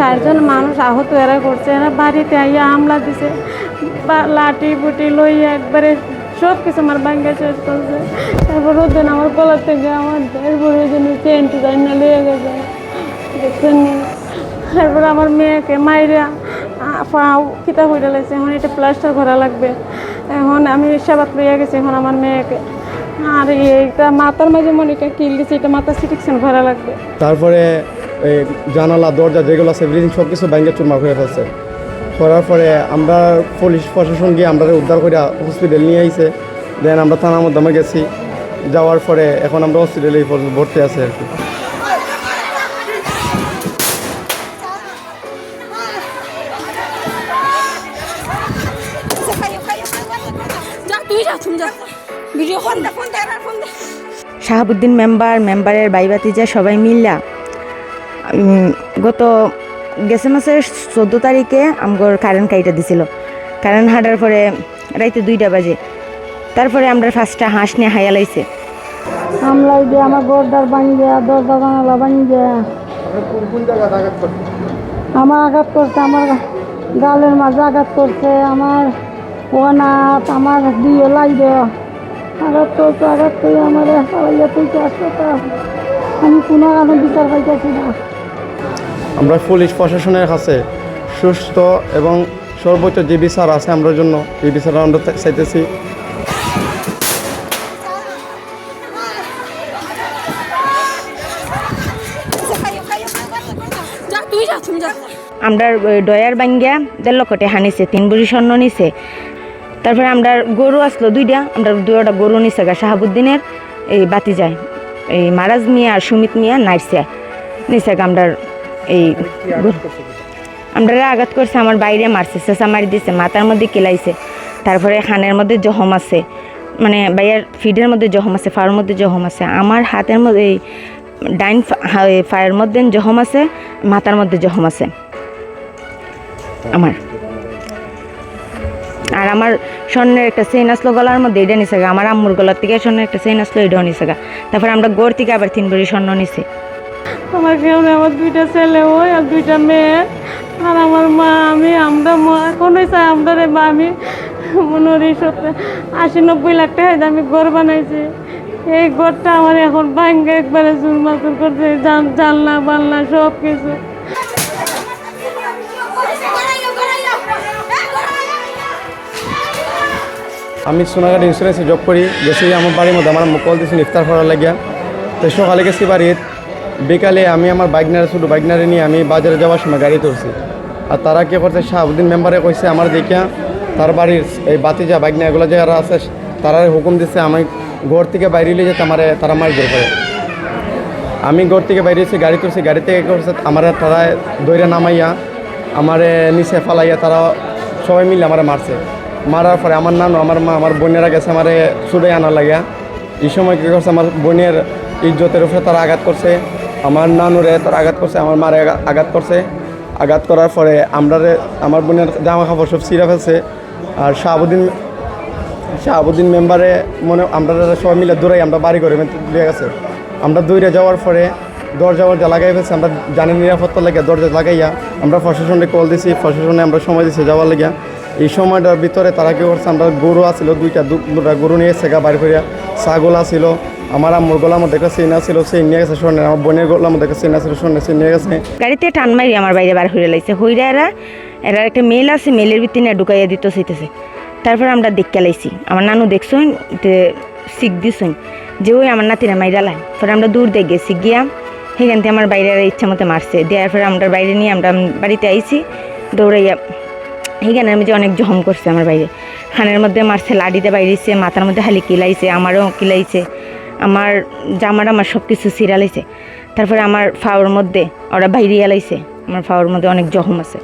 4 জন মানুষ আহত এরা করছে, এরা বাড়িতে আইয়া হামলা দিছে, লাঠি বুটি লইয়া একবারে সব কিছু আমার ভাঙ্গা শেষ করছে। তারপর ওদের আমার গলার থেকে আমার এরপর ওই জন্য চেনটি জানা লইয়া গেছে দেখছেন। তারপর আমার মেয়েকে মাইরা খিতা হইয়া লাগছে, এখন এটা প্লাস্টার করা লাগবে। এখন আমি সেবাত লইয়া গেছি এখন আমার মেয়েকে। আর এইটা মাথার মাঝে মনিকা কিল দিছে, এটা মাথা সিটিকশন করা লাগবে। তারপরে এই জানালা দরজা যেগুলো আছে এভরিথিং সব কিছু ব্যাঙ্গে চুরমার হয়ে ফেলছে। করার পরে আমরা পুলিশ প্রশাসন গিয়ে আমরা উদ্ধার করে হসপিটাল নিয়ে আইছে। দেন আমরা থানার মধ্যে গেছি, যাওয়ার পরে এখন আমরা হসপিটালে ভর্তি আছি আর কি। শাহাবুদ্দিন মেম্বারের ভাতিজা সবাই মিল্লা গত গেছে মাসের 14 তারিখে আমগর কারেন্ট কাইটা দিছিল। কারেন্ট হাঁটার পরে রাইতে 2টা বাজে, তারপরে আমরা 5টা হাঁস নিয়ে হাইয়া লাইছে। হামলাই দিয়ে আমার গরদার ভাঙি দেয়া, দরজা জানালা ভাঙি দেয়া। আমার আঘাত করছে, আমার গালের মাঝে আঘাত করছে, আমার ওনাত আমার দিয়ে লাগবে আঘাত করছে। আঘাত করে আমার হারাইয়া তুইতে হাসপাতাল, আমি কোনো কারণে বিচার পাইতেছি না। আমরা পুলিশ প্রশাসনের কাছে সুস্থ এবং সর্বোচ্চ যে বিচার আছে আমরা জন্য এই বিচার আমরা চাইতেছি। আমরা ডয়ার বাঙ্গিয়া 1.5 লক্ষ টাকা হানিছে, 3 বুড়ি স্বর্ণ নিছে। তারপরে আমরা গরু আসলো 2টা, আমরা 2টা গরু নিছে গা শাহাবুদ্দিনের এই বাতি যায় এই মারাজ মিয়া আর সুমিত মিয়া নাইছে নিছে গা। আমরা আঘাত করছে, আমার বাইরে মারছে, চেঁচা মারি দিছে, মাথার মধ্যে কেলাইছে। তারপরে খানের মধ্যে জখম আছে, মানে বাইয়ের ফিডের মধ্যে জখম আছে, ফাড়ের মধ্যে জখম আছে, আমার হাতের মধ্যে এই ডাইন ফায়ের মধ্যে জখম আছে, মাথার মধ্যে জখম আছে আমার। আর আমার স্বর্ণের একটা চেইন আসলো গলার মধ্যে, এটা নিছে গা। আমার আম্মুর গলার থেকে স্বর্ণের একটা চেইন আসলো, এটাও নিছে গা। তারপরে আমরা গোড় থেকে আবার 3 ভরি স্বর্ণ নিছে। আমার কেউ নেই, আমার 2টা ছেলে ওই আর 2টা মেয়ে আর আমার মা। আমরা এখনই চাই আমরা রে বা আমি মনে করি 80-90 লাখ টাকা আমি ঘর বানাইছি। এই ঘরটা আমার এখন ভাঙ্গে একবারে চুরমাচুর করছে, জানলা বানলা সব কিছু। আমি সোনাঘাট ইন্স্যুরেন্সে জব করি। গেছি আমার বাড়ির মধ্যে আমার কল দিয়েছি ইফতার করার লাগিয়া। তো সকালে গেছি বাড়ির, বিকালে আমি আমার ছোটো বাইকনারে নিয়ে আমি বাজারে যাওয়ার সময় গাড়ি তুলছি। আর তারা কী করছে, শাহাবুদ্দিন মেম্বারে কইছে আমার দেখিয়া তার বাড়ির এই বাতিজা বাইকনা এগুলো যারা আছে তারা হুকুম দিচ্ছে আমি ঘর থেকে বাইরে নিয়ে যেতে তারা মারধর করে। আমি ঘর থেকে বাইরে এসে গাড়ি তুলছি, গাড়ি থেকে করছে আমার তারা দইরা নামাইয়া আমারে নিচে ফালাইয়া তারা সবাই মিলে আমার মারছে। মারার পরে আমার নানু, আমার মা, আমার বোনেরা গেছে আমারে ছুটে আনা লাগিয়া। এই সময় কী করছে, আমার বোনের ইজ্জতের উপরে তারা আঘাত করছে, আমার নানুরে তারা আঘাত করছে, আমার মারে আঘাত করছে। আঘাত করার পরে আমার বোনের জামা কাপড় সব ছিঁড়ে ফেলছে। আর শাহাবুদ্দিন মেম্বারে আমরা সবাই মিলে দৌড়াই আমরা বাড়ি করে দিয়ে গেছে। আমরা দৌড়ে যাওয়ার পরে দরজা লাগাই ফেলছে। আমরা জানি নিরাপত্তা লাগিয়া দরজা লাগাইয়া আমরা প্রশাসনে কল দিছি, প্রশাসনে আমরা সময় দিছি যাওয়ার লাগিয়া। এই সময়টার ভিতরে তারা কী করছে, আমরা গরু আসছিল 2টা গরু নিয়ে এসে গা বাড়ি করিয়া, ছাগল আসছিল, আমার আম্মুর গলার মধ্যে একটা চেইন আসছিল, চেইন নিয়ে গেছে স্বর্ণের, আমার বোনের গলার মধ্যে একটা চেইন আসছিল স্বর্ণের, চেইন নিয়ে গেছে। গাড়িতে টান মারি আমার বাইরে বার হয়ে লাইছে, হইরা এরা একটা মেল আছে, মেলের ভিতরে ঢুকাইয়া দিতে চাইতেছে। তারপর আমরা দেখতে লাইছি, আমার নানু দেখছুন শিখ দিছুন যে ওই আমার নাতিরা মাইরা লাই। পরে আমরা দূর দিয়ে গেছি, গিয়া সেখান থেকে আমার বাইরে ইচ্ছা মতো মারছে। দেওয়ার পরে আমরা বাইরে নিয়ে আমরা বাড়িতে আইছি দৌড়াইয়া। সেইখানে আমি যে অনেক জখম করছে আমার বাইরে, খানের মধ্যে মারছে, লাডিতে বাইরেছে, মাথার মধ্যে খালি কিলাইছে, আমারও কিলাইছে, আমার জামার আমার সব কিছু ছিঁড়ালাইছে। তারপরে আমার ফাওয়ার মধ্যে ওরা বাইরে এলাইছে, আমার ফাওয়ার মধ্যে অনেক জখম আছে।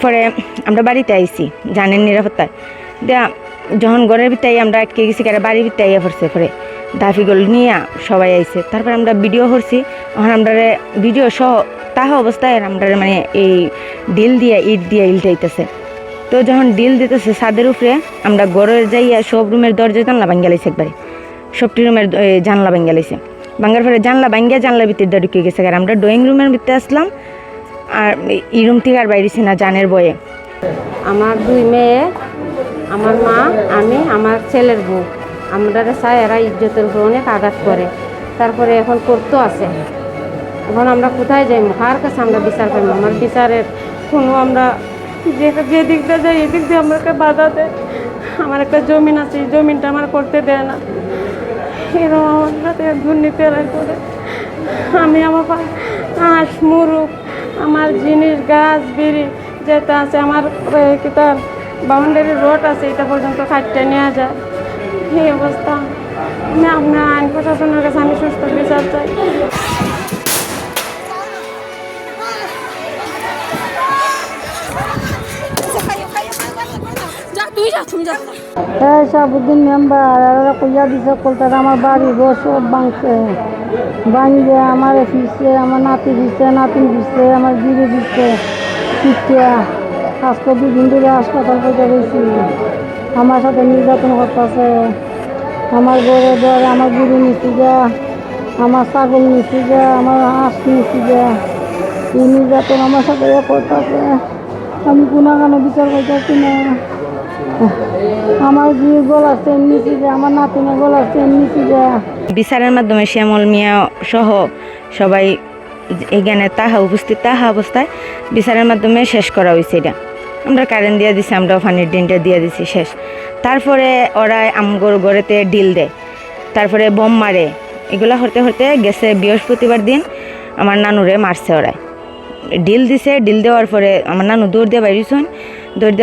পরে আমরা বাড়িতে আইছি জানেন নিরাপত্তায় দেয়া, যখন ঘরের ভিতরে আমরা আটকে গেছি, কারা বাড়ির ভিতরে আইয়া পড়ছে। পরে দাফিগুলো নিয়ে সবাই আইছে। তারপরে আমরা ভিডিও করছি, তখন আমরা ভিডিও সহ তাহা অবস্থায় আমরা মানে এই ডিল দিয়ে ইট দিয়ে ইলটাইতেছে। তো যখন ডিল দিতেছে ছাদের উপরে, আমরা ঘরের যাইয়া সব রুমের দরজা জানলা ভাঙ্গালাইছে, একবারে সবটি রুমের জানলা ভাঙ্গালাইছে। ভাঙ্গার পরে জানলা ভাঙ্গিয়া জানলার ভিতরে ঢুকে গেছে। আর আমরা ড্রয়িং রুমের ভিতরে আসলাম, আর এই রুম থেকে আর বাইরেছি না জানের বয়ে। আমার 2 মেয়ে, আমার মা, আমি, আমার ছেলের বউ, আমরা চাই এরা ইজ্জতের উপর অনেক আঘাত করে। তারপরে এখন করতো আছে, এখন আমরা কোথায় যাই, কার কাছে আমরা বিচার পাই? আমার বিচারের কোনো আমরা যে দিক দিয়ে যাই এদিক দিয়ে আমাকে বাধা দেয়। আমার একটা জমিন আছে, এই জমিনটা আমার করতে দেয় না, এরকম আমার সাথে দুর্নীতি এরা করে। আমি আমার হাঁস মুরগ আমার জিনিস গাছ বিড়ি যেটা আছে আমার কি তার বাউন্ডারি রোড আছে, এটা পর্যন্ত খাটতে নেওয়া যায়। এই অবস্থা আমি আইন প্রশাসনের কাছে আমি সুস্থ বিচার চাই। সাবুদ্দিন মেম্বার এরা কইয়া দিছে কলতারা আমার বাড়ি ঘর সব ভাঙছে, ভাঙিয়ে আমার ফিরছে, আমার নাতি দিচ্ছে, নাতিন দিচ্ছে, আমার গিরে দিচ্ছে, পিঠিয়া আজকে 2 দিন ধরে হাসপাতাল করতে গেছি। আমার সাথে নির্যাতন করতেছে, আমার ঘরে ঘরে আমার গিরি নিচ্ছি যা, আমার ছাগল নিচ্ছি যা, আমার হাঁস নিচ্ছি যা, এই নির্যাতন আমার সাথে করতেছে। আমি গুণাগানো বিচার করতেছি না। আমার গিয়ে গলার চেন নিচ্ছি যা, আমার নাতিনের গলার চেন নিচ্ছি যা। বিচারের মাধ্যমে শ্যামল মিয়া সহ সবাই এখানে উপস্থিত অবস্থায় বিচারের মাধ্যমে শেষ করা হয়েছে। এটা আমরা কারেন্ট দিয়ে দিছি, আমরা পানির ডিনটা দিয়ে দিছি, শেষ। তারপরে ওরা আমগর গড়েতে ডিল দেয়, তারপরে বোম মারে, এগুলা হতে হতে গেছে বৃহস্পতিবার দিন আমার নানুরে মারছে ওরাই। ডিল দিছে, ডিল দেওয়ার পরে আমার নানু দৌড় দিয়ে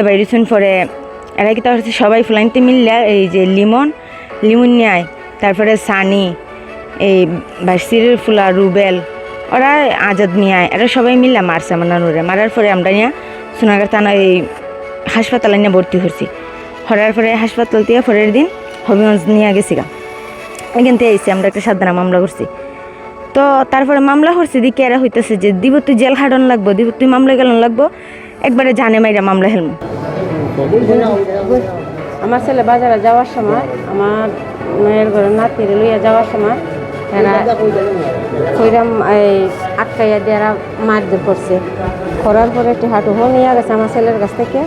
বাইরেছেন পরে এরা কি তার সবাই ফুলাইনতে মিললে এই যে লিমন নেয়, তারপরে সানি, এই বাসির ফুলা, রুবেল, ওরা আজাদ মিয়ায়, এরা সবাই মিলে মারছে আমার নানুরে। মারার পরে আমরা নিয়ে সোনাগার থানা এই হাসপাতালে নিয়ে ভর্তি হচ্ছি। হরার পরে হাসপাতাল থেকে পরের দিন হবিগঞ্জ নিয়ে গেছি গা, এখান থেকে এসেছি আমরা একটা সাধারণ মামলা করছি। তো তারপরে মামলা করছি দিকে এরা হইতেছে যে দিব তুই জেল খাটানো লাগবো, দিব তুই মামলা গেলানো লাগবো, একবারে জানে মাইরা মামলা হেলম। আমার ছেলে বাজারে যাওয়ার সময় আমার মেয়ের ঘরে নাতিরে লইয়া যাওয়ার সময় এরা কইরাম এই আটকাইয়া দিয়ে এরা মারধর করছে। করার পরে একটু হাঁটু নিয়ে গেছে আমার ছেলের কাছ থেকে।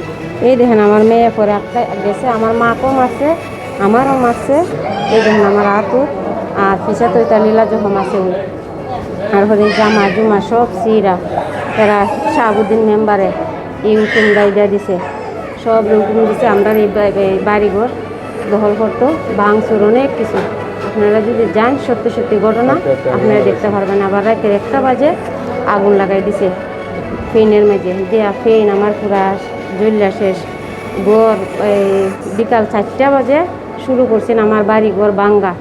এই দেখেন আমার মেয়ে পরে আটকাই গেছে, আমার মাকেও মারছে, আমারও মারছে। এই দেখেন আমার হাতও আর পিছা তো এটা লীলা জখম আছে। আর পরে জামা জুমা সব সিরা এরা শাহাবুদ্দিন মেম্বারে এই হুকুম দায়িত্ব দিছে, সব হুকুম দিছে। আমরা এই বাড়িঘর দখল করতো, ভাঙচুর অনেক কিছু। আপনারা যদি যান সত্যি ঘটনা আপনারা দেখতে পারবেন। আবার রাতের 1টা বাজে আগুন লাগাই দিছে ফেনের মেঝে দেয়া, ফেন আমার পুরা জ্বললা শেষ। গড় বিকাল 4টা বাজে শুরু করছেন আমার বাড়িঘর ভাঙ্গা,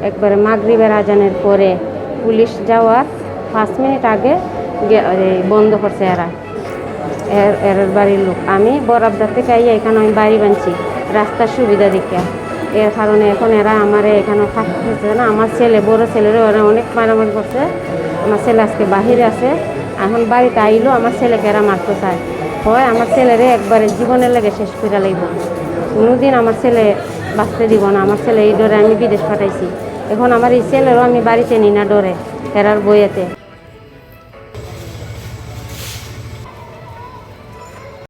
একবারে মাগরিবের আজানের পরে। পুলিশ যাওয়ার 5 মিনিট আগে বন্ধ করছে এরা, এর বাড়ির লোক। আমি বরাবদার থেকে আইয়া এখানে আমি বাড়ি বানছি রাস্তার সুবিধা দেখে। এর কারণে এখন এরা আমার এখানে থাকতেছে না। আমার ছেলে, বড় ছেলেরও ওরা অনেক মারামারি করছে। আমার ছেলে আজকে বাহিরে আছে, এখন বাড়িতে আইলো আমার ছেলেকে এরা মারতে চায়। হয় আমার ছেলেরে একবারে জীবনের লেগে শেষ করে লাগবে, কোনোদিন আমার ছেলে বাঁচতে দিব না। আমার ছেলে এই ডরে আমি বিদেশ পাঠাইছি, এখন আমার এই ছেলেরও আমি বাড়িতে নিই না ডরে এরার বইয়েতে।